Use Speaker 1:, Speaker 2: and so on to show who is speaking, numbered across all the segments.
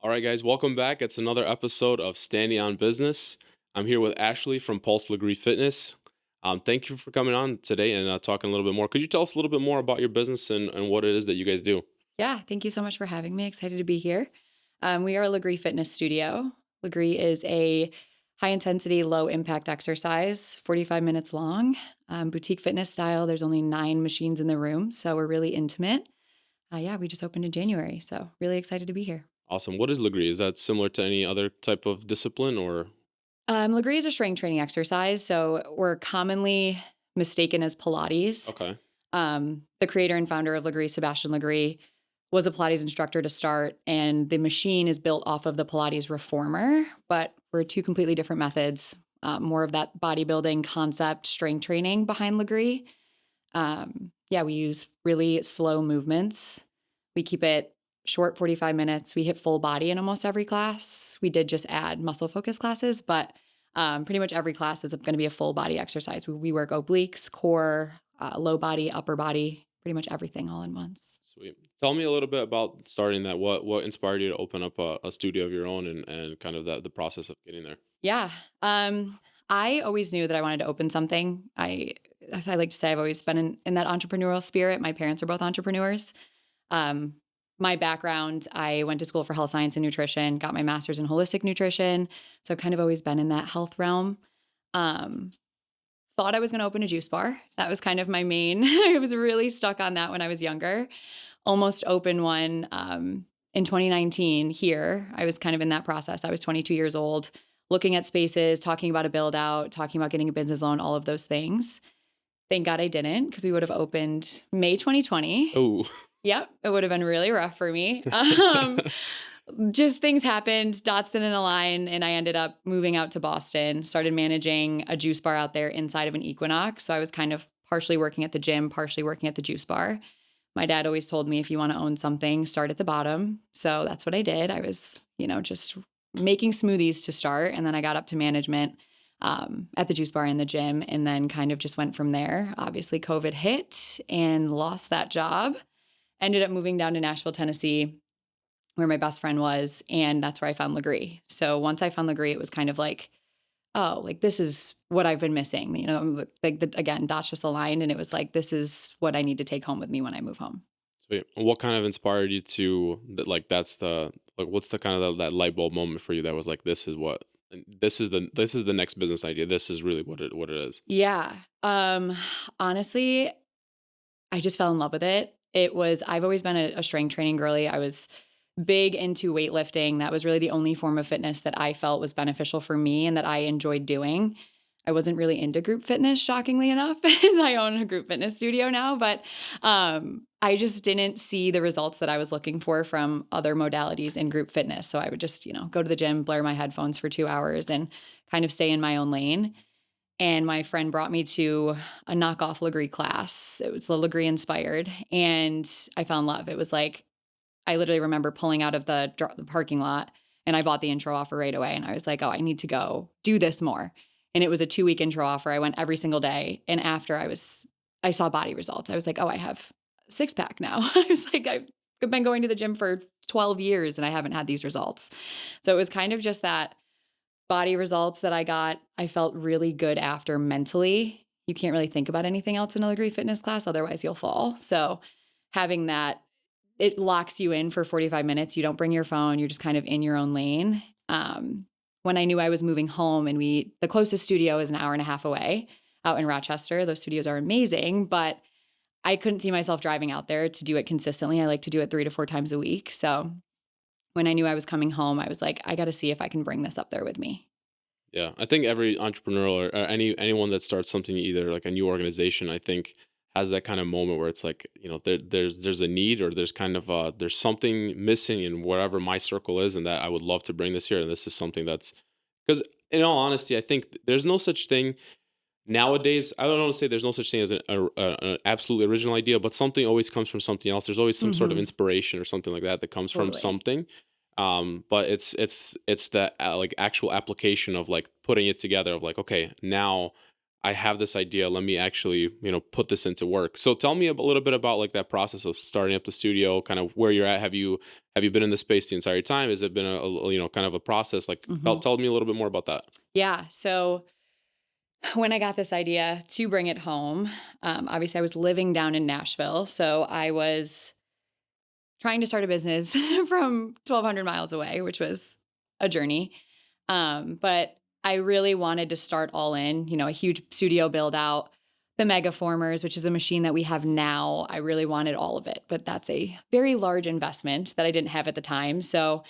Speaker 1: All right, guys, welcome back. It's another episode of Standing on Business. I'm here with Ashley from Pulse Lagree Fitness. Thank you for coming on today and talking a little bit more. Could you tell us a little bit more about your business and what it is that you guys do?
Speaker 2: Yeah, thank you so much for having me. Excited to be here. We are a Lagree Fitness studio. Lagree is a high intensity, low impact exercise, 45 minutes long, boutique fitness style. There's only 9 machines in the room, so we're really intimate. Yeah, we just opened in January, so really excited to be here.
Speaker 1: Awesome. What is Lagree? Is that similar to any other type of discipline or?
Speaker 2: Lagree is a strength training exercise, so we're commonly mistaken as Pilates.
Speaker 1: Okay.
Speaker 2: The creator and founder of Lagree, Sebastian Lagree, was a Pilates instructor to start, and the machine is built off of the Pilates reformer, but we're two completely different methods. More of that bodybuilding concept, strength training behind Lagree. Yeah, we use really slow movements. We keep it short, 45 minutes. We hit full body in almost every class. We did just add muscle focus classes, but pretty much every class is going to be a full body exercise. We work obliques, core, low body, upper body, pretty much everything all in once.
Speaker 1: Sweet. Tell me a little bit about starting that. What inspired you to open up a studio of your own and kind of the process of getting there?
Speaker 2: Yeah. I always knew that I wanted to open something. I like to say I've always been in that entrepreneurial spirit. My parents are both entrepreneurs. Um, my background, I went to school for health science and nutrition, got my master's in holistic nutrition. So I've kind of always been in that health realm. Um, Thought I was going to open a juice bar. That was kind of my main. I was really stuck on that when I was younger. Almost opened one in 2019 here. I was kind of in that process. I was 22 years old, looking at spaces, talking about a build out, talking about getting a business loan, all of those things. Thank God I didn't, because we would have opened May 2020.
Speaker 1: Oh.
Speaker 2: Yep, it would have been really rough for me. Just things happened, dots didn't align, and I ended up moving out to Boston, started managing a juice bar out there inside of an Equinox. So I was kind of partially working at the gym, partially working at the juice bar. My dad always told me, if you want to own something, start at the bottom. So that's what I did. I was, just making smoothies to start. And then I got up to management at the juice bar and the gym, and then kind of just went from there. Obviously, COVID hit and lost that job. Ended up moving down to Nashville, Tennessee, where my best friend was, and that's where I found Lagree. So once I found Lagree, it was kind of like, oh, like this is what I've been missing. Again, dots just aligned, and it was like, this is what I need to take home with me when I move home.
Speaker 1: Sweet. What kind of inspired you to that? Like, that's the like, what's the kind of that light bulb moment for you that was like, this is what, and this is the next business idea. This is really what it is.
Speaker 2: Yeah. Honestly, I just fell in love with it. I've always been a strength training girly. I was big into weightlifting. That was really the only form of fitness that I felt was beneficial for me and that I enjoyed doing. I wasn't really into group fitness, shockingly enough, as I own a group fitness studio now, but I just didn't see the results that I was looking for from other modalities in group fitness. So I would just, go to the gym, blare my headphones for 2 hours and kind of stay in my own lane. And my friend brought me to a knockoff Lagree class. It was the Lagree inspired, and I fell in love. It was like, I literally remember pulling out of the parking lot, and I bought the intro offer right away. And I was like, oh, I need to go do this more. And it was a 2-week intro offer. I went every single day. And after I saw body results. I was like, oh, I have a 6-pack now. I was like, I've been going to the gym for 12 years and I haven't had these results. So it was kind of just that body results that I got. I felt really good after mentally. You can't really think about anything else in a Lagree fitness class, otherwise you'll fall. So having that, it locks you in for 45 minutes. You don't bring your phone. You're just kind of in your own lane. When I knew I was moving home, and the closest studio is an hour and a half away out in Rochester. Those studios are amazing, but I couldn't see myself driving out there to do it consistently. I like to do it 3 to 4 times a week. So when I knew I was coming home, I was like, I got to see if I can bring this up there with me.
Speaker 1: Yeah, I think every entrepreneur or anyone that starts something, either like a new organization, I think has that kind of moment where it's like, there's a need, or there's kind of there's something missing in wherever my circle is, and that I would love to bring this here. And this is something that's, because in all honesty, I think there's no such thing nowadays. I don't want to say there's no such thing as an absolutely original idea, but something always comes from something else. There's always some sort of
Speaker 2: Hmm.
Speaker 1: inspiration or something like that that comes from
Speaker 2: Totally.
Speaker 1: something. But it's the like actual application of like putting it together of like, okay, now I have this idea. Let me actually, put this into work. So tell me a little bit about like that process of starting up the studio, kind of where you're at. Have you been in the space the entire time? Has it been kind of a process? Like
Speaker 2: Mhm.
Speaker 1: tell me a little bit more about that.
Speaker 2: Yeah. So when I got this idea to bring it home, obviously I was living down in Nashville. So I was trying to start a business from 1,200 miles away, which was a journey. But I really wanted to start all in, a huge studio build out, the mega formers, which is the machine that we have now. I really wanted all of it, but that's a very large investment that I didn't have at the time. So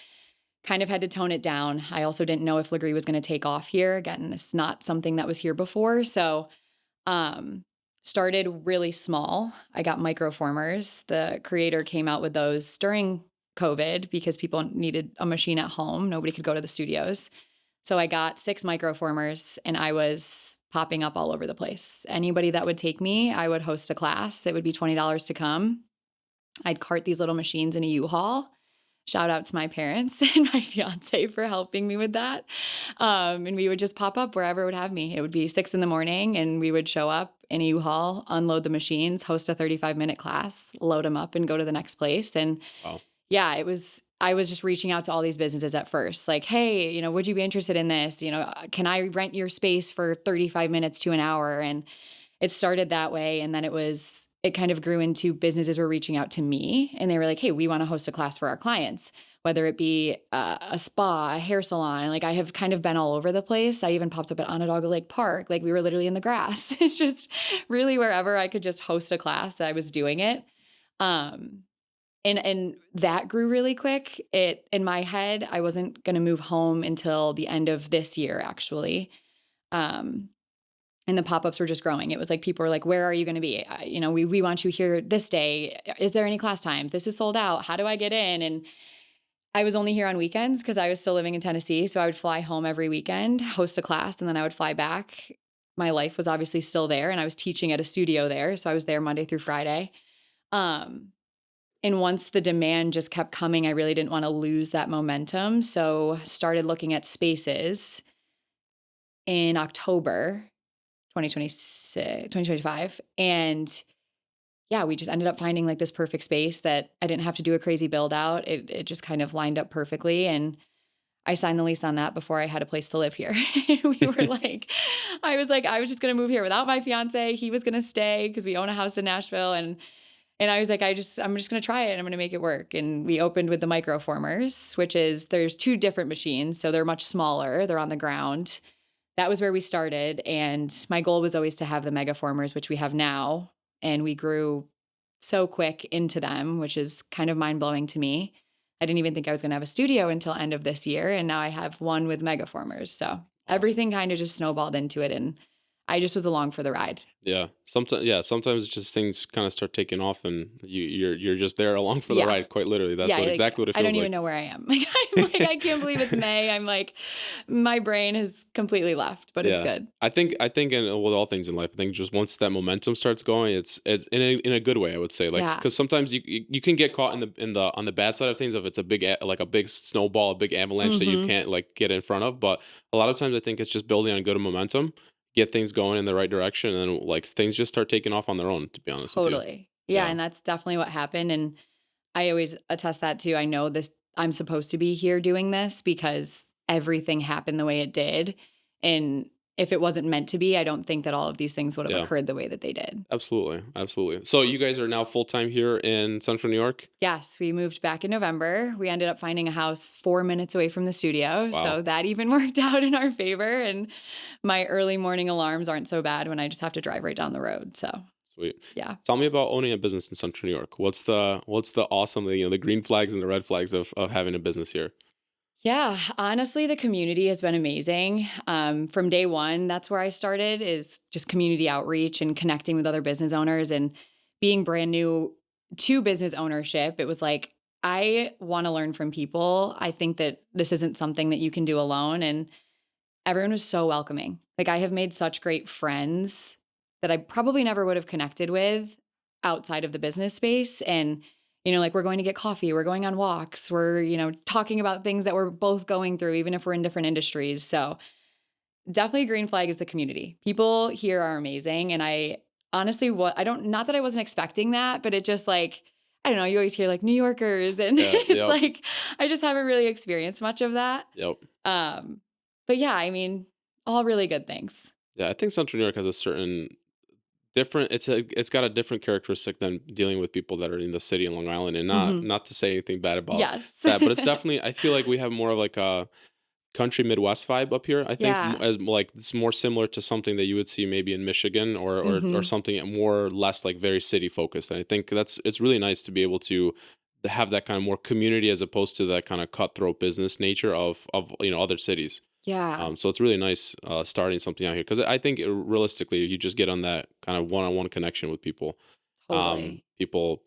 Speaker 2: kind of had to tone it down. I also didn't know if Lagree was going to take off here. Again, it's not something that was here before. So um, started really small. I got microformers. The creator came out with those during COVID because people needed a machine at home. Nobody could go to the studios. So I got 6 microformers and I was popping up all over the place. Anybody that would take me, I would host a class. It would be $20 to come. I'd cart these little machines in a U-Haul. Shout out to my parents and my fiance for helping me with that. And we would just pop up wherever it would have me. It would be 6 in the morning and we would show up in a U-Haul, unload the machines, host a 35-minute class, load them up and go to the next place. And
Speaker 1: Wow.
Speaker 2: yeah, I was just reaching out to all these businesses at first, like, hey, would you be interested in this? Can I rent your space for 35 minutes to an hour? And it started that way. And then it kind of grew into businesses were reaching out to me and they were like, hey, we want to host a class for our clients, whether it be a spa, a hair salon. Like I have kind of been all over the place. I even popped up at Onondaga Lake Park. Like we were literally in the grass. It's just really wherever I could just host a class, I was doing it. Um, and that grew really quick. It in my head, I wasn't going to move home until the end of this year, actually. Um, and the pop-ups were just growing. It was like people were like, "Where are you gonna be? We want you here this day. Is there any class time? This is sold out. How do I get in?" And I was only here on weekends because I was still living in Tennessee, so I would fly home every weekend, host a class, and then I would fly back. My life was obviously still there, and I was teaching at a studio there, so I was there Monday through Friday. Um, and once the demand just kept coming, I really didn't wanna lose that momentum, so started looking at spaces in October 2026, 2025. And yeah, we just ended up finding like this perfect space that I didn't have to do a crazy build out. It just kind of lined up perfectly. And I signed the lease on that before I had a place to live here. We were like, I was just gonna move here without my fiance. He was gonna stay because we own a house in Nashville. And I was like, I'm just gonna try it and I'm gonna make it work. And we opened with the microformers, which is there's 2 different machines. So they're much smaller. They're on the ground. That was where we started, and my goal was always to have the mega formers, which we have now, and we grew so quick into them, which is kind of mind-blowing to me. I didn't even think I was gonna have a studio until end of this year, and now I have one with mega formers, so
Speaker 1: Awesome.
Speaker 2: everything kinda just snowballed into it, and I just was along for the ride.
Speaker 1: Sometimes it's just things kind of start taking off and you're just there along for the
Speaker 2: Yeah.
Speaker 1: ride, quite literally. That's
Speaker 2: Yeah,
Speaker 1: what
Speaker 2: like,
Speaker 1: exactly what it
Speaker 2: I
Speaker 1: feels
Speaker 2: don't even
Speaker 1: like.
Speaker 2: know where I am. I can't believe it's May. I'm like, my brain has completely left, but it's
Speaker 1: Yeah.
Speaker 2: good.
Speaker 1: I think in with all things in life, I think just once that momentum starts going, it's in a good way, I would say. Like
Speaker 2: Yeah.
Speaker 1: because sometimes you can get caught in the on the bad side of things if it's like a big snowball, a big avalanche that you
Speaker 2: Mhm.
Speaker 1: can't like get in front of. But a lot of times I think it's just building on good momentum, get things going in the right direction, and then like things just start taking off on their own, to be honest with you.
Speaker 2: Totally. Yeah,
Speaker 1: Yeah.
Speaker 2: and that's definitely what happened, and I always attest that too. I know this I'm supposed to be here doing this because everything happened the way it did, and if it wasn't meant to be, I don't think that all of these things would have
Speaker 1: Yeah.
Speaker 2: occurred the way that they did.
Speaker 1: Absolutely. Absolutely. So you guys are now full time here in Central New York?
Speaker 2: Yes, we moved back in November. We ended up finding a house 4 minutes away from the studio,
Speaker 1: Wow.
Speaker 2: so that even worked out in our favor, and my early morning alarms aren't so bad when I just have to drive right down the road, so,
Speaker 1: Sweet.
Speaker 2: yeah.
Speaker 1: Tell me about owning a business in Central New York. What's the awesome, the green flags and the red flags of having a business here?
Speaker 2: Yeah, honestly, the community has been amazing. From day one, that's where I started is just community outreach and connecting with other business owners and being brand new to business ownership. It was like, I want to learn from people. I think that this isn't something that you can do alone. And everyone was so welcoming. Like, I have made such great friends that I probably never would have connected with outside of the business space. And, like we're going to get coffee, we're going on walks, we're, talking about things that we're both going through, even if we're in different industries. So definitely green flag is the community. People here are amazing, and I honestly what I don't not that I wasn't expecting that, but it just like I don't know, you always hear like New Yorkers and
Speaker 1: Yeah,
Speaker 2: it's
Speaker 1: yep,
Speaker 2: like I just haven't really experienced much of that.
Speaker 1: yep.
Speaker 2: Um, but yeah, I mean, all really good things.
Speaker 1: Yeah, I think Central New York has a certain different it's got a different characteristic than dealing with people that are in the city in Long Island, and
Speaker 2: Mhm.
Speaker 1: not to say anything bad about
Speaker 2: Yes.
Speaker 1: that, but it's definitely I feel like we have more of like a country Midwest vibe up here. I think
Speaker 2: Yeah.
Speaker 1: as like it's more similar to something that you would see maybe in Michigan or
Speaker 2: Mhm.
Speaker 1: something more or less like very city focused. And I think it's really nice to be able to have that kind of more community as opposed to that kind of cutthroat business nature of other cities.
Speaker 2: Yeah,
Speaker 1: So it's really nice starting something out here because I think realistically, if you just get on that kind of one-on-one connection with people,
Speaker 2: totally.
Speaker 1: people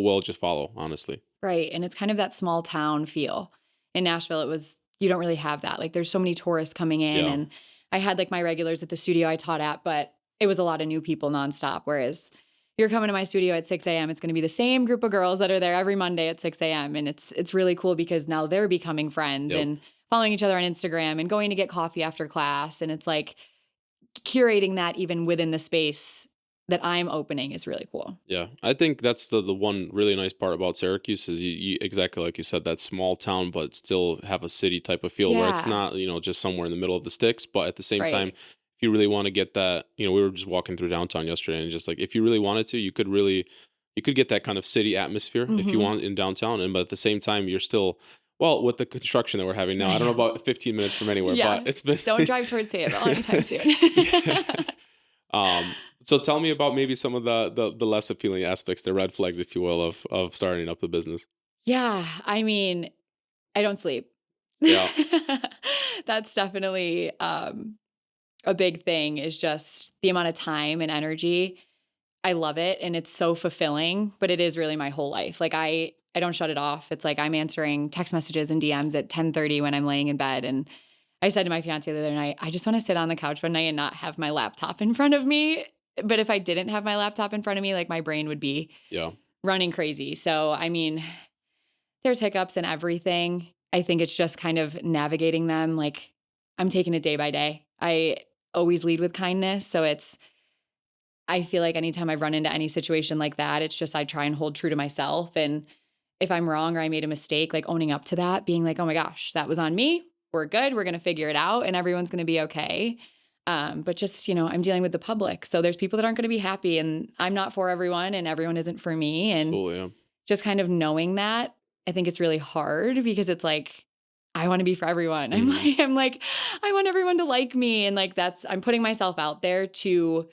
Speaker 1: will just follow. Honestly,
Speaker 2: Right, and it's kind of that small town feel. In Nashville, it was you don't really have that, like, there's so many tourists coming in,
Speaker 1: yeah,
Speaker 2: and I had, like, my regulars at the studio I taught at, but it was a lot of new people nonstop, whereas you're coming to my studio at 6 a.m., it's gonna be the same group of girls that are there every Monday at 6 a.m., and it's really cool because now they're becoming friends
Speaker 1: yep.
Speaker 2: and following each other on Instagram and going to get coffee after class, and it's, like, curating that even within the space that I'm opening is really cool.
Speaker 1: Yeah, I think that's the one really nice part about Syracuse is you exactly like you said that small town, but still have a city type of feel where it's
Speaker 2: Yeah,
Speaker 1: not just somewhere in the middle of the sticks, but at the same time,
Speaker 2: right.
Speaker 1: if you really want to get that, we were just walking through downtown yesterday, and just like if you really wanted to, you could get that kind of city atmosphere if you
Speaker 2: Mhm.
Speaker 1: want in downtown, and but at the same time, you're still well with the construction that we're having now. I
Speaker 2: I
Speaker 1: don't know
Speaker 2: know.
Speaker 1: about 15 minutes from anywhere, but
Speaker 2: Yeah.
Speaker 1: it's been
Speaker 2: Don't drive towards Fayetteville anytime soon.
Speaker 1: yeah. So tell me about maybe some of the less appealing aspects, the red flags, if you will, of starting up a business.
Speaker 2: Yeah, I mean, I don't sleep.
Speaker 1: Yeah.
Speaker 2: That's definitely, a big thing is just the amount of time and energy. I love it, and it's so fulfilling, but it is really my whole life. Like, I don't shut it off. It's like I'm answering text messages and DMs at 10:30 when I'm laying in bed, and I said to my fiancé the other night, "I just wanna sit on the couch one night and not have my laptop in front of me." But if I didn't have my laptop in front of me, like, my brain would be
Speaker 1: Yeah.
Speaker 2: running crazy. So, I mean, there's hiccups and everything. I think it's just kind of navigating them, like, I'm taking it day by day. I always lead with kindness, so I feel like anytime I run into any situation like that, it's just I try and hold true to myself, and if I'm wrong or I made a mistake, like, owning up to that, being like, "Oh my gosh, that was on me. We're good. We're gonna figure it out, and everyone's gonna be okay." But just, I'm dealing with the public, so there's people that aren't gonna be happy, and I'm not for everyone, and everyone isn't for me, and
Speaker 1: Absolutely. Yeah.
Speaker 2: just kind of knowing that, I think it's really hard because it's like, I wanna be for everyone. I'm
Speaker 1: Hmm.
Speaker 2: like I'm like, I want everyone to like me, and, like, that's I'm putting myself out there to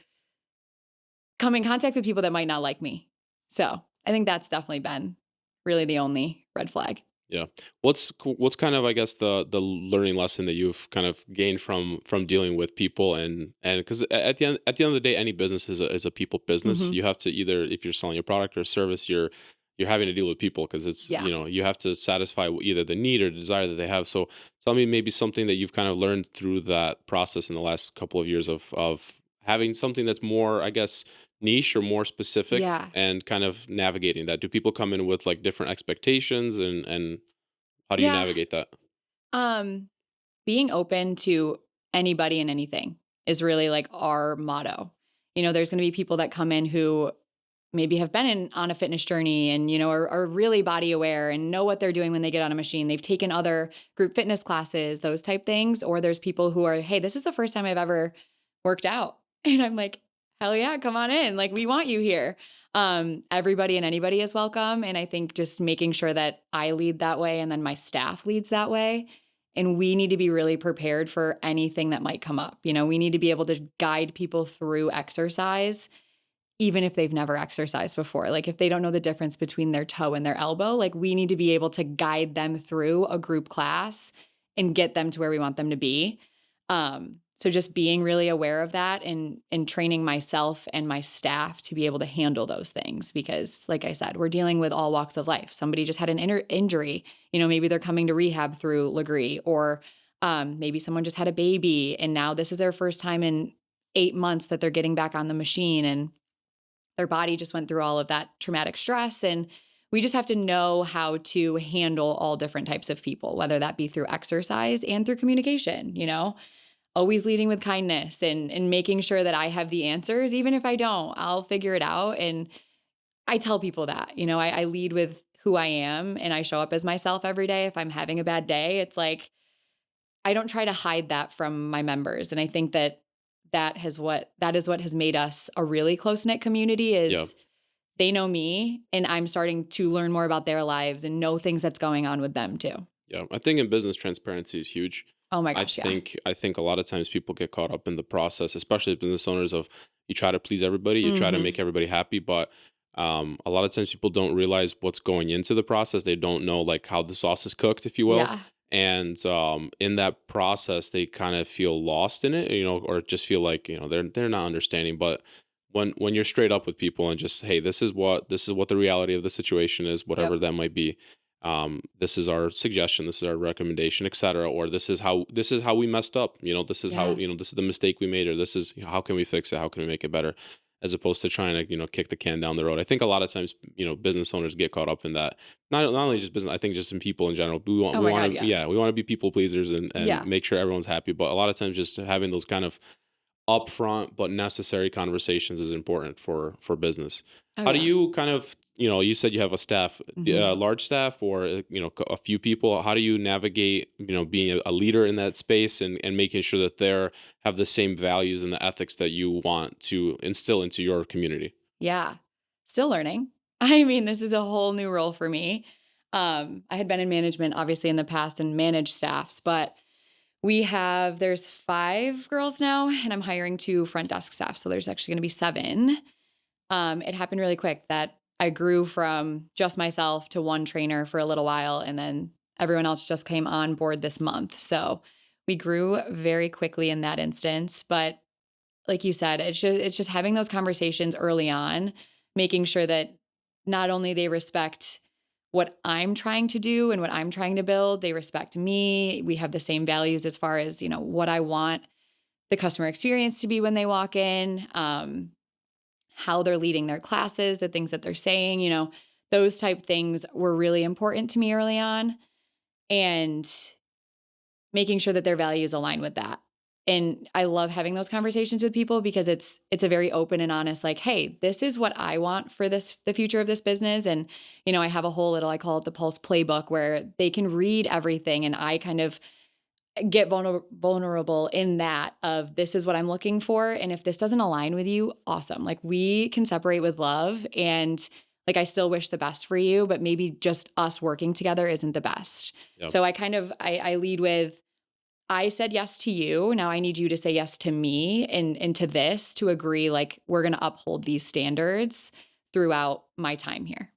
Speaker 2: come in contact with people that might not like me. So, I think that's definitely been really the only red flag.
Speaker 1: Yeah. What's kind of I guess the learning lesson that you've kind of gained from dealing with people and because at the end of the day, any business is a people business.
Speaker 2: Mhm.
Speaker 1: You have to either if you're selling a product or a service, you're having to deal with people because it's
Speaker 2: Yeah.
Speaker 1: you have to satisfy either the need or the desire that they have. So tell me maybe something that you've kind of learned through that process in the last couple of years of having something that's more I guess niche or more specific
Speaker 2: Yeah.
Speaker 1: and kind of navigating that. Do people come in with like different expectations and how do you
Speaker 2: Yeah.
Speaker 1: navigate that?
Speaker 2: Um, being open to anybody and anything is really, like, our motto. There's gonna be people that come in who maybe have been on a fitness journey and, are really body aware and know what they're doing when they get on a machine. They've taken other group fitness classes, those type things. Or there's people who are, "Hey, this is the first time I've ever worked out." And I'm like, "Hell yeah, come on in. Like, we want you here." Everybody and anybody is welcome. And I think just making sure that I lead that way and then my staff leads that way. And we need to be really prepared for anything that might come up. We need to be able to guide people through exercise even if they've never exercised before. Like, if they don't know the difference between their toe and their elbow, like, we need to be able to guide them through a group class and get them to where we want them to be. So just being really aware of that and training myself and my staff to be able to handle those things because, like I said, we're dealing with all walks of life. Somebody just had an injury, maybe they're coming to rehab through Lagree, or maybe someone just had a baby and now this is their first time in 8 months that they're getting back on the machine, and their body just went through all of that traumatic stress, and we just have to know how to handle all different types of people, whether that be through exercise and through communication. always leading with kindness and making sure that I have the answers. Even if I don't, I'll figure it out. And I tell people that, I lead with who I am and I show up as myself every day. If I'm having a bad day, it's like, I don't try to hide that from my members. And I think that that is what has made us a really close-knit community
Speaker 1: Yeah.
Speaker 2: is they know me and I'm starting to learn more about their lives and know things that's going on with them too.
Speaker 1: Yeah, I think in business transparency is huge.
Speaker 2: Oh my
Speaker 1: I
Speaker 2: gosh, yeah.
Speaker 1: think I think a lot of times people get caught up in the process, especially business owners of you try to please everybody, you try to
Speaker 2: Mhm.
Speaker 1: make everybody happy, but a lot of times people don't realize what's going into the process. They don't know like how the sauce is cooked, if you will.
Speaker 2: Yeah.
Speaker 1: And in that process, they kind of feel lost in it, or just feel like they're not understanding. But when you're straight up with people and just hey, this is what the reality of the situation is, whatever
Speaker 2: Yep.
Speaker 1: that might be, this is our suggestion, this is our recommendation, etc., or this is how we messed up, this is how
Speaker 2: Yeah.
Speaker 1: this is the mistake we made, or this is how can we fix it, how can we make it better, as opposed to trying to kick the can down the road. I think a lot of times business owners get caught up in that. Not only just business, I think just in people in general. we want
Speaker 2: Oh
Speaker 1: we
Speaker 2: my
Speaker 1: want
Speaker 2: god,
Speaker 1: to
Speaker 2: yeah.
Speaker 1: yeah, we want to be people pleasers and
Speaker 2: Yeah.
Speaker 1: make sure everyone's happy, but a lot of times just having those kind of upfront but necessary conversations is important for business.
Speaker 2: Oh
Speaker 1: How do
Speaker 2: yeah.
Speaker 1: you kind of, you said you have a staff,
Speaker 2: Mhm.
Speaker 1: large staff, or a few people. How do you navigate, being a leader in that space and making sure that they have the same values and the ethics that you want to instill into your community?
Speaker 2: Yeah. Still learning. I mean, this is a whole new role for me. I had been in management obviously in the past and managed staffs, but there's 5 girls now and I'm hiring 2 front desk staff, so there's actually gonna be 7. It happened really quick that I grew from just myself to 1 trainer for a little while, and then everyone else just came on board this month. So we grew very quickly in that instance. But like you said, it's just having those conversations early on, making sure that not only they respect what I'm trying to do and what I'm trying to build, they respect me. We have the same values as far as, what I want the customer experience to be when they walk in. How they're leading their classes, the things that they're saying, those type things were really important to me early on and making sure that their values align with that. And I love having those conversations with people because it's a very open and honest like, "Hey, this is what I want for the future of this business." And I have a whole little I call it the Pulse playbook where they can read everything and I kind of get vulnerable in that of this is what I'm looking for, and if this doesn't align with you, awesome. Like we can separate with love and like I still wish the best for you, but maybe just us working together isn't the best.
Speaker 1: Yep.
Speaker 2: So I kind of I lead with I said yes to you. Now I need you to say yes to me and to this to agree like we're going to uphold these standards throughout my time here.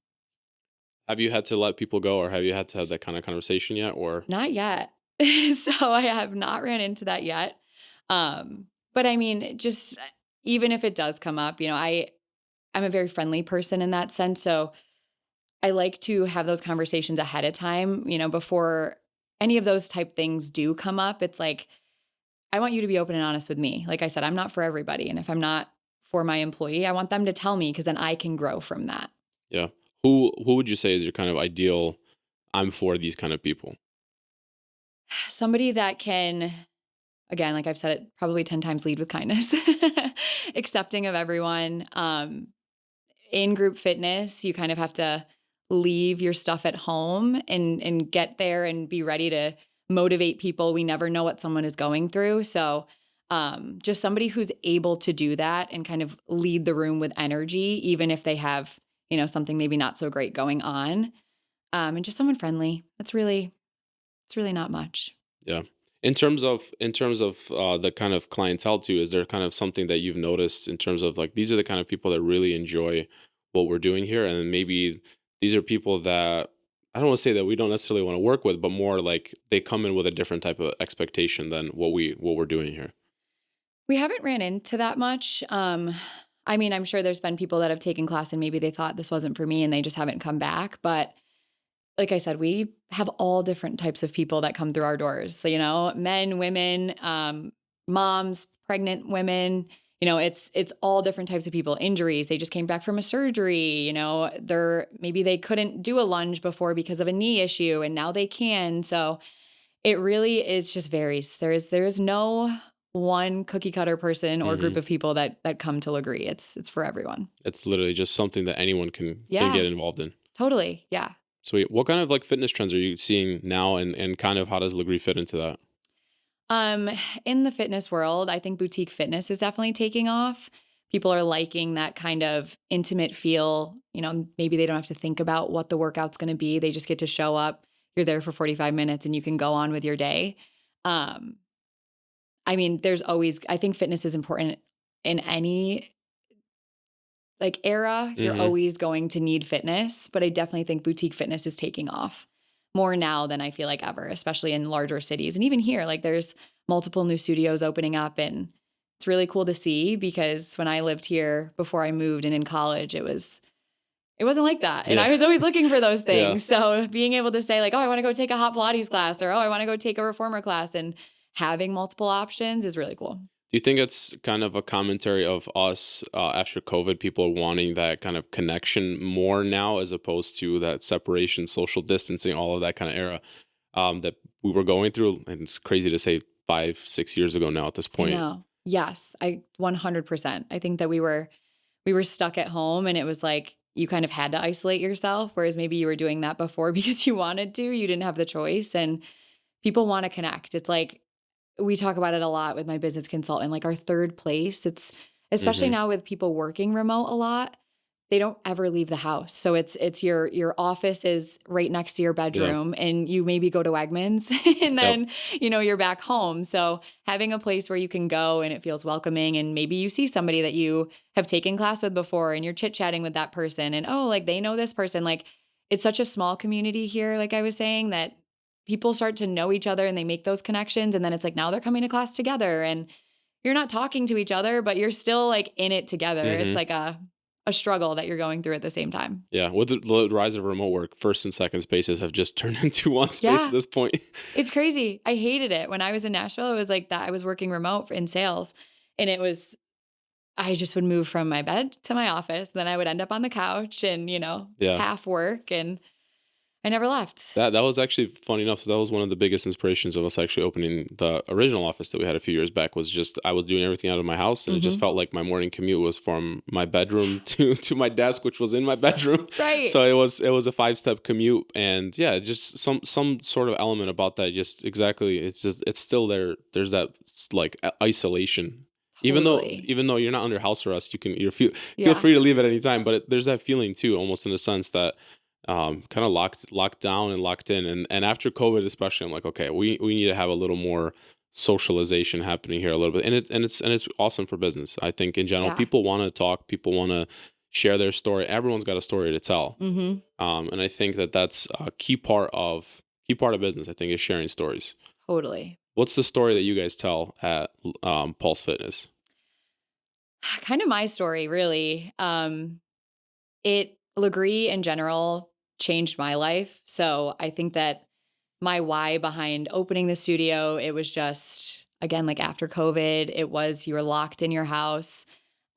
Speaker 1: Have you had to let people go, or have you had to have that kind of conversation yet, or?
Speaker 2: Not yet. So I have not ran into that yet. But I mean, just even if it does come up, I'm a very friendly person in that sense. So I like to have those conversations ahead of time, before any of those type things do come up. It's like, I want you to be open and honest with me. Like I said, I'm not for everybody. And if I'm not for my employee, I want them to tell me because then I can grow from that.
Speaker 1: Yeah. Who would you say is your kind of ideal, I'm for these kind of people?
Speaker 2: Somebody that can, again, like I've said it probably 10 times, lead with kindness, accepting of everyone. In group fitness, you kind of have to leave your stuff at home and get there and be ready to motivate people. We never know what someone is going through. So just somebody who's able to do that and kind of lead the room with energy, even if they have, something maybe not so great going on. And just someone friendly. It's really not much.
Speaker 1: Yeah. In terms of the kind of clientele too, is there kind of something that you've noticed in terms of like these are the kind of people that really enjoy what we're doing here, and then maybe these are people that I don't want to say that we don't necessarily want to work with, but more like they come in with a different type of expectation than what we're doing here.
Speaker 2: We haven't ran into that much. I mean, I'm sure there's been people that have taken class and maybe they thought this wasn't for me and they just haven't come back. But like I said, we have all different types of people that come through our doors. So, men, women, moms, pregnant women, it's all different types of people. Injuries. They just came back from a surgery, maybe they couldn't do a lunge before because of a knee issue and now they can. So it really is just varies. There is no one cookie cutter person or group
Speaker 1: Mhm.
Speaker 2: of people that come to Lagree. It's for everyone.
Speaker 1: It's literally just something that anyone can
Speaker 2: Yeah,
Speaker 1: get involved in.
Speaker 2: totally. Yeah.
Speaker 1: Sweet. What kind of, like, fitness trends are you seeing now, and kind of how does Legree fit into that?
Speaker 2: Um, in the fitness world, I think boutique fitness is definitely taking off. People are liking that kind of intimate feel. Maybe they don't have to think about what the workout's going to be. They just get to show up. You're there for 45 minutes and you can go on with your day. Um, I mean, I think fitness is important in any like era. You're
Speaker 1: Mhm.
Speaker 2: always going to need fitness, but I definitely think boutique fitness is taking off more now than I feel like ever, especially in larger cities. And even here, like there's multiple new studios opening up, and it's really cool to see because when I lived here before I moved and in college, it wasn't like that. And
Speaker 1: Yeah.
Speaker 2: I was always looking for those
Speaker 1: Yeah.
Speaker 2: things. So being able to say like, "Oh, I want to go take a hot Pilates class," or "Oh, I want to go take a reformer class," and having multiple options is really cool.
Speaker 1: Do you think it's kind of a commentary of us, after COVID, people wanting that kind of connection more now as opposed to that separation, social distancing, all of that kind of era, that we were going through? And it's crazy to say 5, 6 years ago now at this
Speaker 2: I
Speaker 1: point.
Speaker 2: know. Yes, I 100%. I think that we were stuck at home and it was like you kind of had to isolate yourself, whereas maybe you were doing that before because you wanted to, you didn't have the choice, and people want to connect. It's like we talk about it a lot with my business consultant, like our third place. It's especially
Speaker 1: Mhm.
Speaker 2: now with people working remote a lot, they don't ever leave the house. So it's your office is right next to your
Speaker 1: Yeah.
Speaker 2: bedroom and you maybe go to Wegmans and
Speaker 1: Yep.
Speaker 2: then, you're back home. So having a place where you can go and it feels welcoming, and maybe you see somebody that you have taken class with before and you're chit-chatting with that person and oh, like they know this person. Like it's such a small community here, like I was saying, that people start to know each other and they make those connections, and then it's like now they're coming to class together and you're not talking to each other, but you're still like in it together. It's
Speaker 1: Mhm.
Speaker 2: like a struggle that you're going through at the same time.
Speaker 1: Yeah, with the rise of remote work, first and second spaces have just turned into one space at
Speaker 2: Yeah,
Speaker 1: this point.
Speaker 2: it's crazy. I hated it. When I was in Nashville, it was like that. I was working remote in sales, and I just would move from my bed to my office. Then I would end up on the couch and,
Speaker 1: Yeah.
Speaker 2: half work, and I never left.
Speaker 1: That was actually funny enough. So that was one of the biggest inspirations of us actually opening the original office that we had a few years back. Was just I was doing everything out of my house, and it just
Speaker 2: Hmm.
Speaker 1: felt like my morning commute was from my bedroom to my desk, which was in my bedroom.
Speaker 2: Right.
Speaker 1: So it was a 5 step commute, and yeah, just some sort of element about that. Just exactly, it's still there. There's that like isolation. Even though
Speaker 2: Totally.
Speaker 1: even though you're not under house arrest, feel
Speaker 2: Yeah.
Speaker 1: free to leave at any time. But there's that feeling too, almost in a sense that kind of locked down and locked in. And after COVID, especially, I'm like, okay, we need to have a little more socialization happening here a little bit. And it's awesome for business. I think in general,
Speaker 2: Yeah.
Speaker 1: people want to talk, people want to share their story. Everyone's got a story to tell.
Speaker 2: Hmm.
Speaker 1: And I think that that's a key part of business. I think is sharing stories.
Speaker 2: Totally.
Speaker 1: What's the story that you guys tell at Pulse Fitness?
Speaker 2: Kind of my story, really. Legree in general changed my life. So I think that my why behind opening the studio, it was just, again, like after COVID, it was you were locked in your house.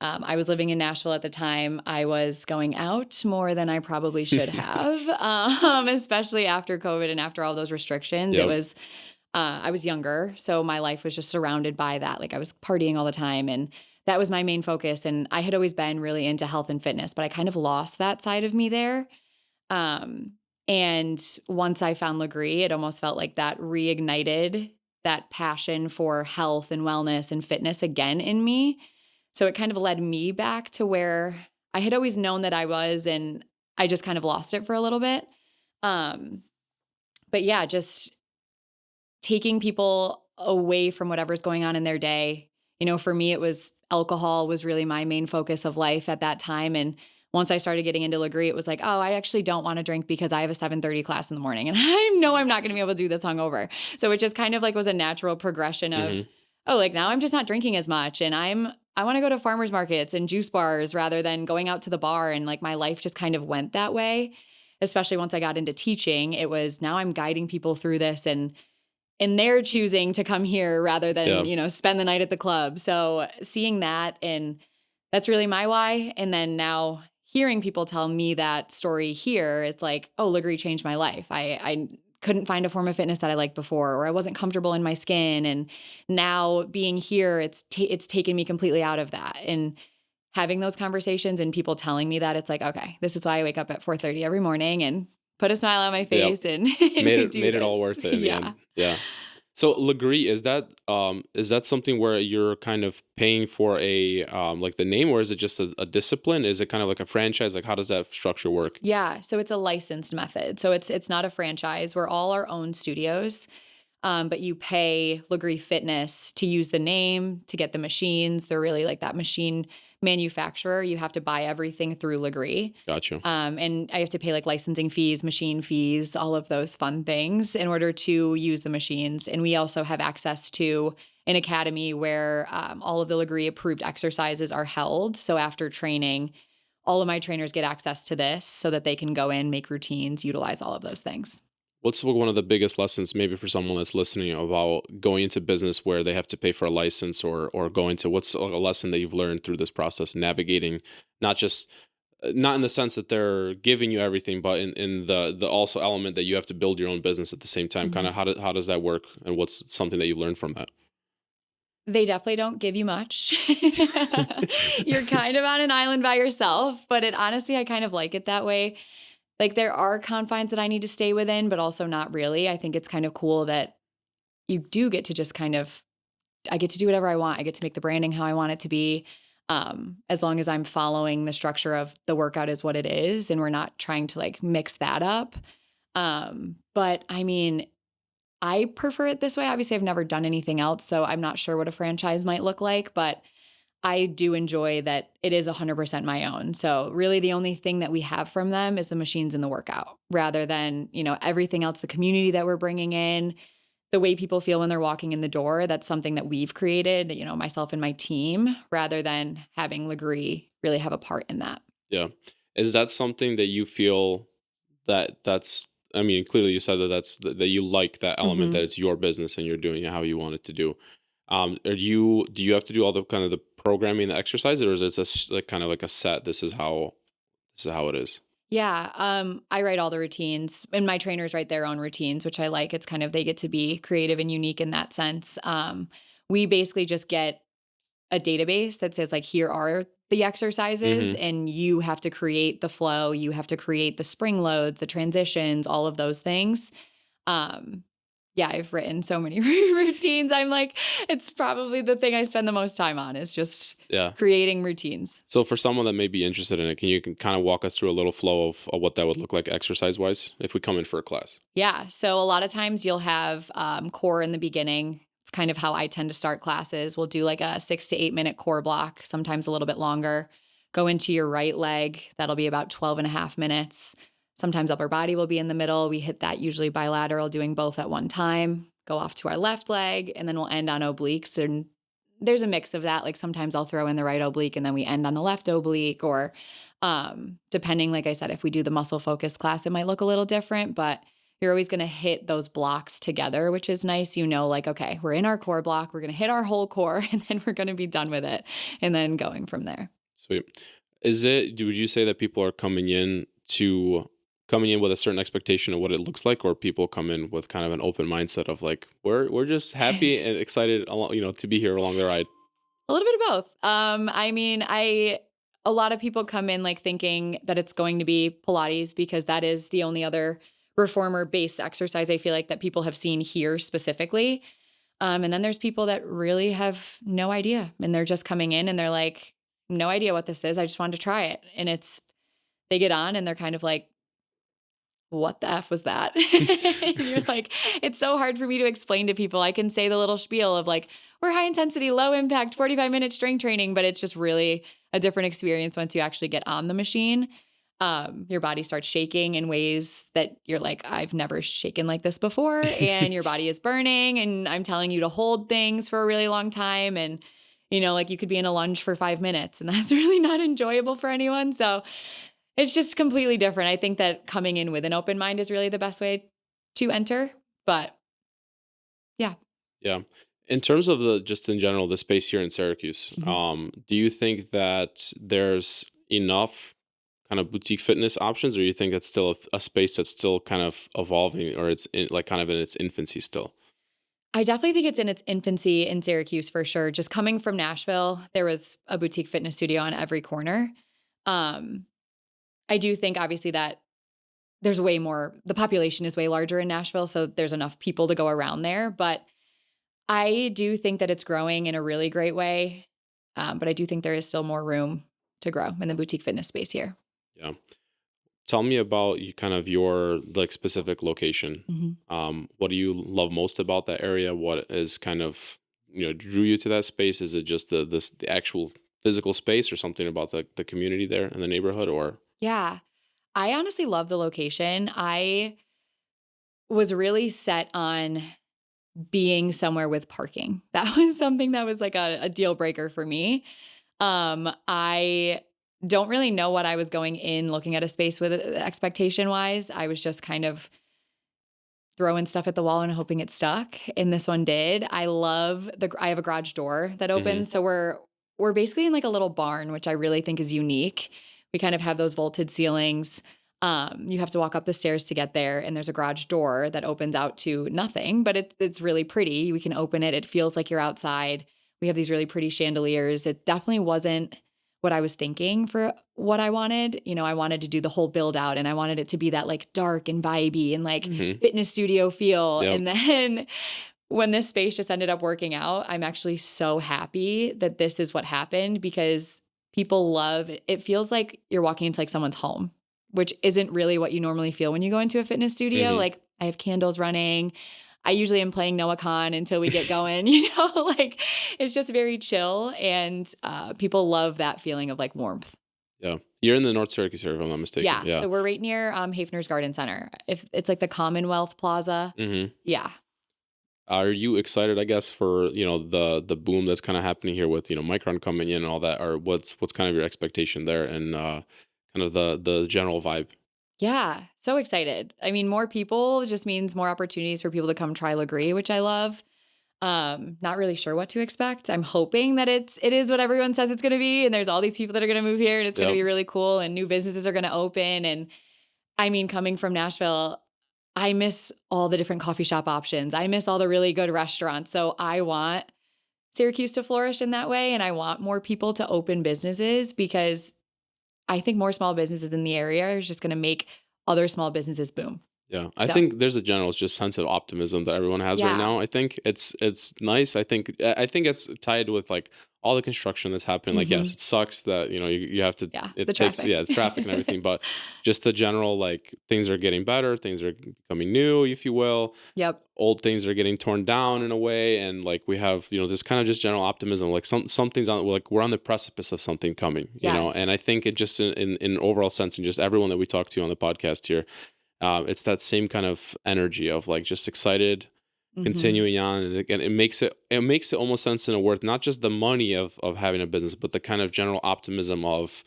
Speaker 2: I was living in Nashville at the time. I was going out more than I probably should have, especially after COVID and after all those restrictions.
Speaker 1: Yep.
Speaker 2: I was younger, so my life was just surrounded by that. Like I was partying all the time, and that was my main focus. And I had always been really into health and fitness, but I kind of lost that side of me there. Um, and once I found Legree, it almost felt like that reignited that passion for health and wellness and fitness again in me. So it kind of led me back to where I had always known that I was, and I just kind of lost it for a little bit. Um, but yeah, just taking people away from whatever's going on in their day. For me, it was alcohol was really my main focus of life at that time. And once I started getting into Legree, it was like, oh, I actually don't want to drink because I have a 7:30 class in the morning and I know I'm not going to be able to do this hungover. So it just kind of like was a natural progression of,
Speaker 1: Hmm.
Speaker 2: oh, like now I'm just not drinking as much, and I want to go to farmers markets and juice bars rather than going out to the bar. And like my life just kind of went that way. Especially once I got into teaching, it was now I'm guiding people through this, and they're choosing to come here rather than,
Speaker 1: Yeah.
Speaker 2: spend the night at the club. So seeing that, and that's really my why. And then now hearing people tell me that story here, it's like, oh, Legree changed my life. I couldn't find a form of fitness that I liked before, or I wasn't comfortable in my skin. And now being here, it's taken me completely out of that. And having those conversations and people telling me that, it's like, okay, this is why I wake up at 4:30 every morning and put a smile on my
Speaker 1: Yeah.
Speaker 2: face and, and we do
Speaker 1: Made it all
Speaker 2: this.
Speaker 1: worth it in the
Speaker 2: Yeah.
Speaker 1: end. Yeah. So Legree, is that something where you're kind of paying for a like the name, or is it just a discipline? Is it kind of like a franchise? Like how does that structure work?
Speaker 2: Yeah. So it's a licensed method. So it's not a franchise. We're all our own studios. But you pay Lagree Fitness to use the name, to get the machines. They're really like that machine manufacturer. You have to buy everything through Lagree.
Speaker 1: Gotcha.
Speaker 2: And I have to pay like licensing fees, machine fees, all of those fun things in order to use the machines. And we also have access to an academy where all of the Lagree approved exercises are held. So after training, all of my trainers get access to this so that they can go in, make routines, utilize all of those things.
Speaker 1: What's one of the biggest lessons, maybe for someone that's listening, about going into business where they have to pay for a license, or going to what's a lesson that you've learned through this process, navigating not just not in the sense that they're giving you everything, but in the also element that you have to build your own business at the same time. Kind
Speaker 2: Mhm.
Speaker 1: of how does that work, and what's something that you learned from that?
Speaker 2: They definitely don't give you much. You're kind of on an island by yourself, but it honestly, I kind of like it that way. Like, there are confines that I need to stay within, but also not really. I think it's kind of cool that you do get to just kind of I get to do whatever I want. I get to make the branding how I want it to be, as long as I'm following the structure of the workout is what it is, and we're not trying to, like, mix that up. But I mean, I prefer it this way. Obviously, I've never done anything else, so I'm not sure what a franchise might look like, but I do enjoy that it is 100% my own. So, really the only thing that we have from them is the machines and the workout rather than, everything else, the community that we're bringing in, the way people feel when they're walking in the door. That's something that we've created, myself and my team, rather than having Legree really have a part in that.
Speaker 1: Yeah. Is that something that you feel that's I mean, clearly you said that that you like that element, that
Speaker 2: Mhm.
Speaker 1: it's your business and you're doing it how you want it to do. Do you have to do all the kind of the programming, the exercise, or is it just like kind of like a set, this is how it is?
Speaker 2: Yeah, I write all the routines, and my trainers write their own routines, which I like. It's kind of they get to be creative and unique in that sense. We basically just get a database that says like, here are the exercises,
Speaker 1: Mhm.
Speaker 2: and you have to create the flow, you have to create the spring loads, the transitions, all of those things. Um, yeah, I've written so many routines. I'm like, it's probably the thing I spend the most time on is just
Speaker 1: Yeah.
Speaker 2: creating routines.
Speaker 1: So for someone that may be interested in it, can you kind of walk us through a little flow of what that would look like exercise wise if we come in for a class?
Speaker 2: Yeah. So a lot of times you'll have core in the beginning. It's kind of how I tend to start classes. We'll do like a 6 to 8 minute core block, sometimes a little bit longer. Go into your right leg. That'll be about 12.5 minutes. Sometimes upper body will be in the middle. We hit that usually bilateral, doing both at one time. Go off to our left leg, and then we'll end on obliques. And there's a mix of that. Like sometimes I'll throw in the right oblique and then we end on the left oblique, or depending, like I said, if we do the muscle focused class, it might look a little different, but you're always going to hit those blocks together, which is nice. Like, okay, we're in our core block, we're going to hit our whole core, and then we're going to be done with it, and then going from there.
Speaker 1: Sweet. Would you say that people are coming in with a certain expectation of what it looks like, or people come in with kind of an open mindset of like, we're just happy and excited along, to be here along the ride?
Speaker 2: A little bit of both. I mean, a lot of people come in like thinking that it's going to be Pilates because that is the only other reformer based exercise I feel like that people have seen here specifically. And then there's people that really have no idea, and they're just coming in and they're like, no idea what this is. I just wanted to try it. And they get on and they're kind of like, what the F was that? And you're like, it's so hard for me to explain to people. I can say the little spiel of like, we're high intensity, low impact, 45-minute strength training, but it's just really a different experience once you actually get on the machine. Your body starts shaking in ways that you're like, I've never shaken like this before. And your body is burning. And I'm telling you to hold things for a really long time. And, like you could be in a lunge for 5 minutes, and that's really not enjoyable for anyone. So, it's just completely different. I think that coming in with an open mind is really the best way to enter, but yeah.
Speaker 1: Yeah. In terms of the just in general the space here in Syracuse,
Speaker 2: Mhm.
Speaker 1: do you think that there's enough kind of boutique fitness options, or you think it's still a space that's still kind of evolving, or it's like kind of in its infancy still?
Speaker 2: I definitely think it's in its infancy in Syracuse for sure. Just coming from Nashville, there was a boutique fitness studio on every corner. Um, I do think obviously that there's way more, the population is way larger in Nashville, so there's enough people to go around there. But I do think that it's growing in a really great way. But I do think there is still more room to grow in the boutique fitness space here.
Speaker 1: Yeah. Tell me about you kind of your like specific location.
Speaker 2: Mhm.
Speaker 1: What do you love most about that area? What is kind of, drew you to that space? Is it just the actual physical space, or something about the community there in the neighborhood, or?
Speaker 2: Yeah. I honestly love the location. I was really set on being somewhere with parking. That was something that was like a deal breaker for me. I don't really know what I was going in looking at a space with expectation wise. I was just kind of throwing stuff at the wall and hoping it stuck. And this one did. I have a garage door that
Speaker 1: Hmm.
Speaker 2: opens. So we're basically in like a little barn, which I really think is unique. We kind of have those vaulted ceilings. You have to walk up the stairs to get there, and there's a garage door that opens out to nothing, but it's really pretty. We can open it. It feels like you're outside. We have these really pretty chandeliers. It definitely wasn't what I was thinking for what I wanted. I wanted to do the whole build out, and I wanted it to be that like dark and vibey and like
Speaker 1: Hmm.
Speaker 2: fitness studio feel.
Speaker 1: Yep.
Speaker 2: And then when this space just ended up working out, I'm actually so happy that this is what happened because people love it. It feels like you're walking into like someone's home, which isn't really what you normally feel when you go into a fitness studio.
Speaker 1: Hmm.
Speaker 2: Like I have candles running. I usually am playing Noah Khan until we get going, like it's just very chill and people love that feeling of like warmth.
Speaker 1: Yeah. You're in the North Syracuse area, if I'm not mistaken.
Speaker 2: Yeah,
Speaker 1: Yeah.
Speaker 2: so we're right near Hafner's Garden Center. If it's like the Commonwealth Plaza.
Speaker 1: Hmm.
Speaker 2: Yeah.
Speaker 1: Are you excited, I guess, for the boom that's kind of happening here with Micron coming in and all that, or what's kind of your expectation there, and kind of the general vibe?
Speaker 2: Yeah, so excited. I mean, more people just means more opportunities for people to come try Lagree, which I love. Not really sure what to expect. I'm hoping that it is what everyone says it's gonna be, and there's all these people that are gonna move here, and it's gonna
Speaker 1: Yep.
Speaker 2: be really cool, and new businesses are gonna open. And I mean, coming from Nashville, I miss all the different coffee shop options. I miss all the really good restaurants. So I want Syracuse to flourish in that way, and I want more people to open businesses because I think more small businesses in the area is just gonna make other small businesses boom.
Speaker 1: Yeah, I
Speaker 2: So,
Speaker 1: think there's a general just sense of optimism that everyone has right
Speaker 2: yeah.
Speaker 1: now. I think it's nice. I think it's tied with like all the construction that's happening. Like, yes,
Speaker 2: Mhm.
Speaker 1: it sucks that you have to.
Speaker 2: Yeah, the
Speaker 1: It takes,
Speaker 2: traffic.
Speaker 1: yeah, the traffic and everything, but just the general, like, things are getting better, things are becoming new, if you will.
Speaker 2: Yep.
Speaker 1: Old things are getting torn down in a way, and like we have this kind of just general optimism. Like something's on, like we're on the precipice of something coming. And I
Speaker 2: Yes.
Speaker 1: think it just in overall sense, and just everyone that we talk to on the podcast here, it's that same kind of energy of like just excited,
Speaker 2: Mhm.
Speaker 1: continuing on, and again, it makes it almost sense in a word, not just the money of having a business, but the kind of general optimism of,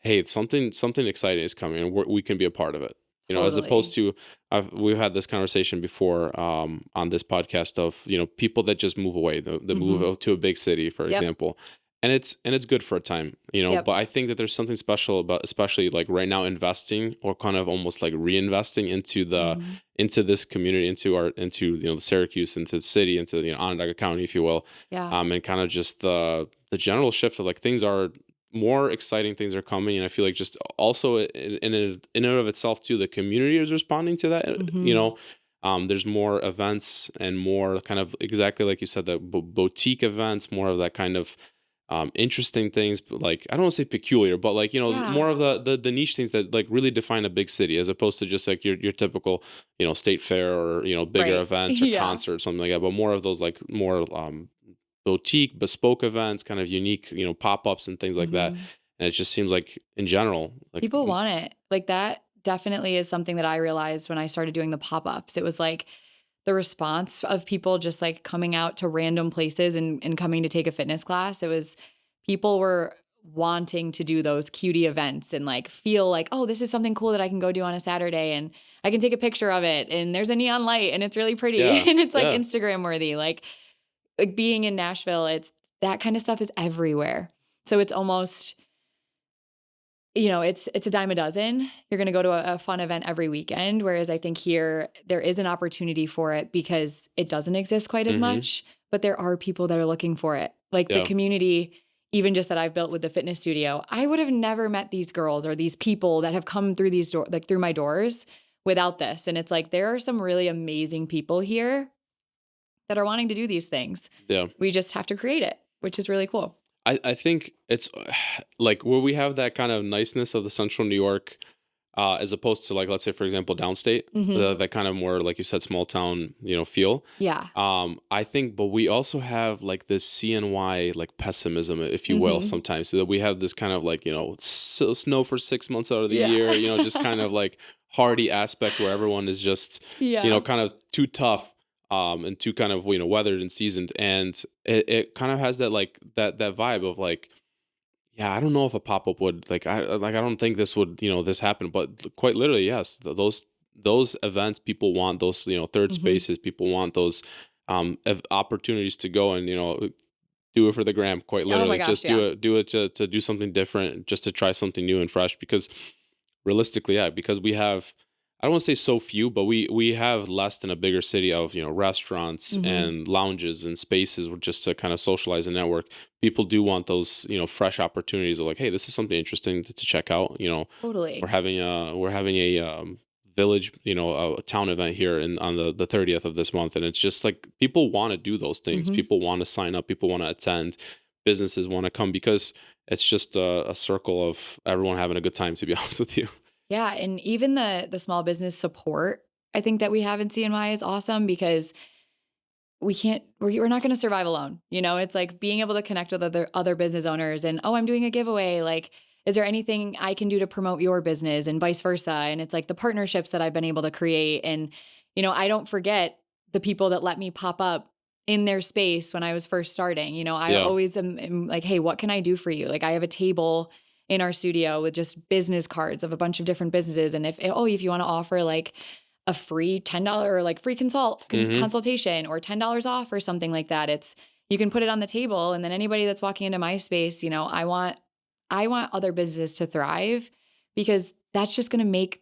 Speaker 1: hey, something exciting is coming, and we can be a part of it. As opposed
Speaker 2: Totally.
Speaker 1: to, we've had this conversation before, on this podcast of people that just move away, that move
Speaker 2: Mhm.
Speaker 1: to a big city, for
Speaker 2: Yep.
Speaker 1: example, and it's good for a time,
Speaker 2: Yep.
Speaker 1: but I think that there's something special about, especially like right now, investing, or kind of almost like reinvesting
Speaker 2: Mhm.
Speaker 1: into this community, into the Syracuse, into the city, into Onondaga County, if you will,
Speaker 2: Yeah.
Speaker 1: and kind of just the general shift of like things are more exciting, things are coming, and I feel like just also in and of itself too, the community is responding to that.
Speaker 2: Mhm.
Speaker 1: There's more events and more kind of exactly like you said, the boutique events, more of that kind of interesting things, but like I don't want to say peculiar, but like more
Speaker 2: Yeah.
Speaker 1: of the niche things that like really define a big city, as opposed to just like your typical state fair, or bigger
Speaker 2: Right.
Speaker 1: events or
Speaker 2: Yeah.
Speaker 1: concerts, something like that, but more of those like more boutique, bespoke events, kind of unique, pop-ups and things like that.
Speaker 2: Mhm.
Speaker 1: And it just seems like in general, like,
Speaker 2: People want it. Like, that definitely is something that I realized when I started doing the pop-ups. It was like the response of people just, like, coming out to random places and coming to take a fitness class. It was people were wanting to do those cutie events and, like, feel like, "Oh, this is something cool that I can go do on a Saturday, and I can take a picture of it, and there's a neon light, and it's really pretty,
Speaker 1: yeah,
Speaker 2: and it's, like,
Speaker 1: yeah.
Speaker 2: Instagram worthy." Like, being in Nashville, it's that kind of stuff is everywhere. So it's almost it's a dime a dozen. You're gonna go to a fun event every weekend, whereas I think here there is an opportunity for it because it doesn't exist quite as
Speaker 1: Mhm.
Speaker 2: much, but there are people that are looking for it. Like the
Speaker 1: Yeah.
Speaker 2: community, even just that I've built with the fitness studio, I would have never met these girls or these people that have come through these through my doors without this. And it's like there are some really amazing people here that are wanting to do these things.
Speaker 1: Yeah.
Speaker 2: We just have to create it, which is really cool.
Speaker 1: I think it's like where we have that kind of niceness of the central New York, as opposed to like let's say for example downstate,
Speaker 2: Mhm.
Speaker 1: that kind of more like you said small town feel.
Speaker 2: Yeah.
Speaker 1: I think, but we also have like this CNY like pessimism, if you will,
Speaker 2: Mhm.
Speaker 1: sometimes. So that we have this kind of like snow for 6 months out of the
Speaker 2: Yeah.
Speaker 1: year, just kind of like hardy aspect where everyone is just
Speaker 2: Yeah.
Speaker 1: kind of too tough, and too kind of weathered and seasoned, and it kind of has that like that vibe of like, yeah, I don't know if a pop-up would I don't think this would, this happen, but quite literally, yes, those events people want those, third
Speaker 2: Mhm.
Speaker 1: spaces, people want those opportunities to go and, do it for the gram, quite
Speaker 2: Oh my
Speaker 1: literally.
Speaker 2: gosh,
Speaker 1: Just do
Speaker 2: yeah.
Speaker 1: it to do something different, just to try something new and fresh because realistically, yeah, because we have, I don't want to say so few, but we have less than a bigger city of restaurants
Speaker 2: Mhm.
Speaker 1: and lounges and spaces just to kind of socialize and network. People do want those fresh opportunities of like, hey, this is something interesting to check out.
Speaker 2: Totally.
Speaker 1: We're having a village, a town event here in on the 30th of this month, and it's just like people want to do those things.
Speaker 2: Mhm.
Speaker 1: People want to sign up. People want to attend. Businesses want to come because it's just a circle of everyone having a good time. To be honest with you.
Speaker 2: Yeah, and even the small business support I think that we have in CNY is awesome because we're not gonna survive alone, It's like being able to connect with other business owners and, "Oh, I'm doing a giveaway, like, is there anything I can do to promote your business?" and vice versa, and it's like the partnerships that I've been able to create and, I don't forget the people that let me pop up in their space when I was first starting, I
Speaker 1: Yeah.
Speaker 2: always am like, "Hey, what can I do for you?" Like, I have a table in our studio with just business cards of a bunch of different businesses, and if you wanna offer, like, a free $10 or like free
Speaker 1: Mhm.
Speaker 2: consultation or $10 off or something like that. You can put it on the table and then anybody that's walking into my space, I want other businesses to thrive because that's just going to make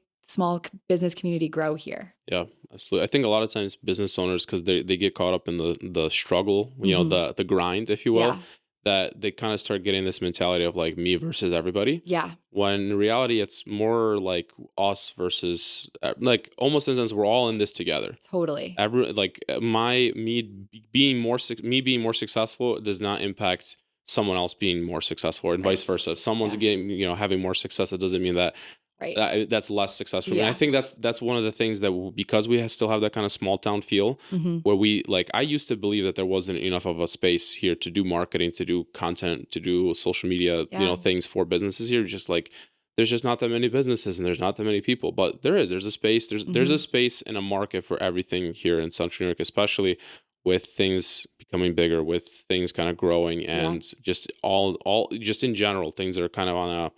Speaker 2: business community grow here.
Speaker 1: Yeah, absolutely. I think a lot of times business owners, because they get caught up in the struggle,
Speaker 2: Mhm.
Speaker 1: the grind, if you will,
Speaker 2: Yeah.
Speaker 1: that they kind of start getting this mentality of like me versus everybody.
Speaker 2: Yeah.
Speaker 1: When in reality, it's more like us versus like almost in a sense we're all in this together.
Speaker 2: Totally.
Speaker 1: Every like my me being me being more successful does not impact someone else being more successful, and vice versa. If
Speaker 2: Right.
Speaker 1: someone's
Speaker 2: Yes.
Speaker 1: getting having more success, it doesn't mean that
Speaker 2: Right.
Speaker 1: that's less success for me. And I
Speaker 2: Yeah.
Speaker 1: think that's one of the things that because we still have that kind of small town feel,
Speaker 2: Mhm.
Speaker 1: where we like I used to believe that there wasn't enough of a space here to do marketing, to do content, to do social media,
Speaker 2: Yeah.
Speaker 1: things for businesses here. Just like there's just not that many businesses and there's not that many people, but there's a space. There's a
Speaker 2: Mhm.
Speaker 1: space and a market for everything here in Central New York, especially with things becoming bigger, with things kind of growing,
Speaker 2: Yeah.
Speaker 1: and just all just in general things that are kind of on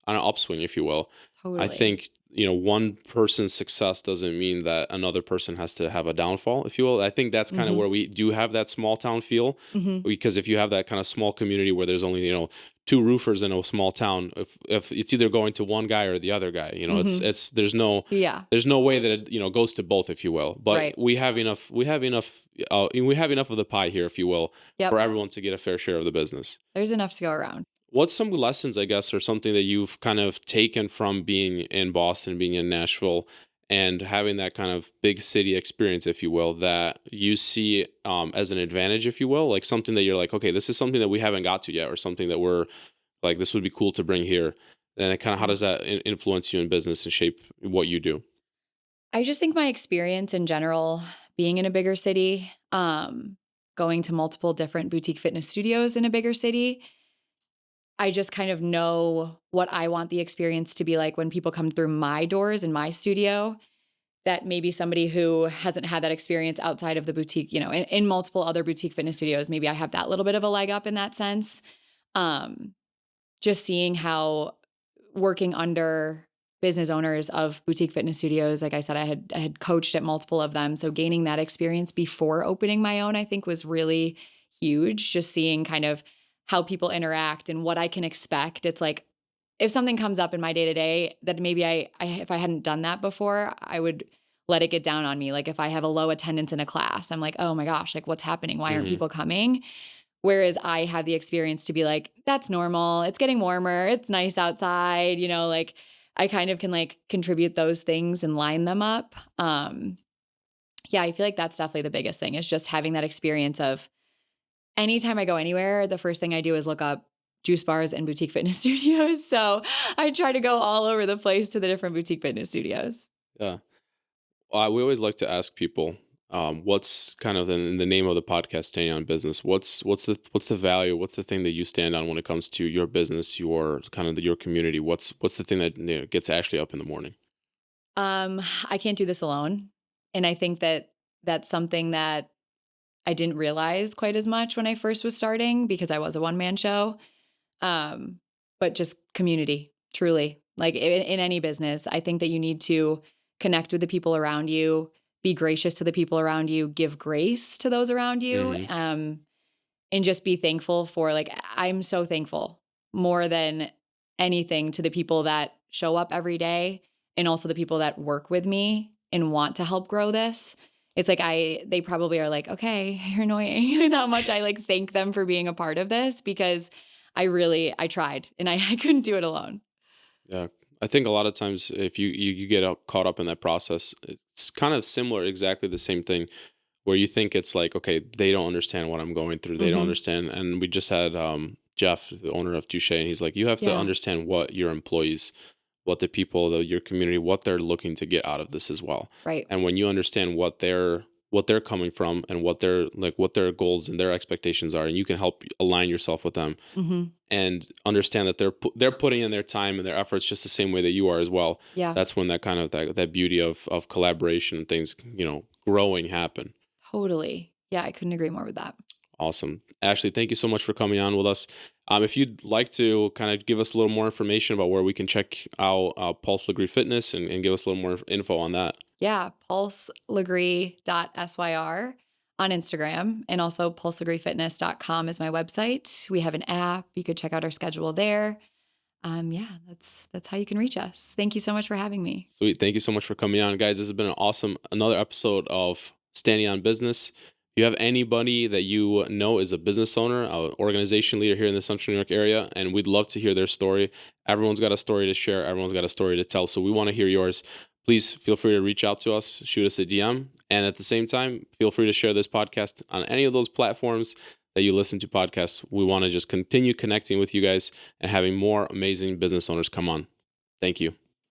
Speaker 1: an upswing, if you will. I
Speaker 2: Totally.
Speaker 1: think, one person's success doesn't mean that another person has to have a downfall, if you will. I think that's kind of
Speaker 2: Mhm.
Speaker 1: where we do have that small town feel.
Speaker 2: Mhm.
Speaker 1: Because if you have that kind of small community where there's only, two roofers in a small town, if it's either going to one guy or the other guy,
Speaker 2: Mhm.
Speaker 1: it's
Speaker 2: Yeah.
Speaker 1: there's no way that it, goes to both, if you will. But
Speaker 2: Right.
Speaker 1: we have enough of the pie here, if you will, for
Speaker 2: Yep.
Speaker 1: everyone to get a fair share of the business.
Speaker 2: There's enough to go around.
Speaker 1: What's some lessons, I guess, or something that you've kind of taken from being in Boston, being in Nashville, and having that kind of big city experience, if you will, that you see as an advantage, if you will, like something that you're like, okay, this is something that we haven't got to yet, or something that we're like, this would be cool to bring here. And kind of how
Speaker 2: Yeah.
Speaker 1: does that influence you in business and shape what you do?
Speaker 2: I just think my experience in general being in a bigger city, going to multiple different boutique fitness studios in a bigger city, I just kind of know what I want the experience to be like when people come through my doors in my studio. That maybe somebody who hasn't had that experience outside of the boutique, in multiple other boutique fitness studios, maybe I have that little bit of a leg up in that sense. Um, just seeing how working under business owners of boutique fitness studios, like I said, I had coached at multiple of them. So gaining that experience before opening my own, I think was really huge. Just seeing kind of how people interact and what I can expect. It's like if something comes up in my day to day that maybe I if I hadn't done that before, I would let it get down on me. Like if I have a low attendance in a class, I'm like, oh my gosh, like what's happening? Why aren't
Speaker 1: Mhm.
Speaker 2: people coming? Whereas I have the experience to be like, that's normal. It's getting warmer. It's nice outside. Like I kind of can like contribute those things and line them up. Yeah, I feel like that's definitely the biggest thing is just having that experience of anytime I go anywhere, the first thing I do is look up juice bars and boutique fitness studios. So I try to go all over the place to the different boutique fitness studios.
Speaker 1: Yeah. We always like to ask people, what's kind of in the name of the podcast, "Staying on Business." What's the value? What's the thing that you stand on when it comes to your business, your kind of your community? What's the thing that gets Ashley up in the morning?
Speaker 2: I can't do this alone. And I think that that's something that I didn't realize quite as much when I first was starting because I was a one man show. Um, but just community, truly. Like in any business, I think that you need to connect with the people around you, be gracious to the people around you, give grace to those around you,
Speaker 1: Mhm.
Speaker 2: and just be thankful for like, I'm so thankful more than anything to the people that show up every day and also the people that work with me and want to help grow this. It's like they probably are like, okay, you're annoying. How much I like thank them for being a part of this because I tried and I couldn't do it alone.
Speaker 1: Yeah. I think a lot of times if you get caught up in that process, it's kind of similar, exactly the same thing where you think it's like, okay, they don't understand what I'm going through. They don't
Speaker 2: Hmm.
Speaker 1: understand. And we just had Jeff, the owner of Touche, and he's like, you have to
Speaker 2: Yeah.
Speaker 1: understand what your employees, what the people, your community, what they're looking to get out of this as well.
Speaker 2: Right.
Speaker 1: And when you understand what they're coming from and what their goals and their expectations are, and you can help align yourself with them
Speaker 2: Hmm.
Speaker 1: and understand that they're putting in their time and their efforts just the same way that you are as well.
Speaker 2: Yeah.
Speaker 1: That's when that kind of that beauty of collaboration and things, growing happen.
Speaker 2: Totally. Yeah. I couldn't agree more with that.
Speaker 1: Awesome. Ashley, thank you so much for coming on with us. If you'd like to kind of give us a little more information about where we can check out Pulse Lagree Fitness and give us a little more info on that.
Speaker 2: Yeah, pulselagree.syr on Instagram and also pulselagree.fitness.com is my website. We have an app. You could check out our schedule there. Yeah, that's how you can reach us. Thank you so much for having me.
Speaker 1: Sweet. Thank you so much for coming on, guys. This has been another episode of Standing on Business. If you have anybody that you know is a business owner, an organization leader here in the Central New York area, and we'd love to hear their story. Everyone's got a story to share. Everyone's got a story to tell. So we want to hear yours. Please feel free to reach out to us, shoot us a DM, and at the same time, feel free to share this podcast on any of those platforms that you listen to podcasts. We want to just continue connecting with you guys and having more amazing business owners come on. Thank you.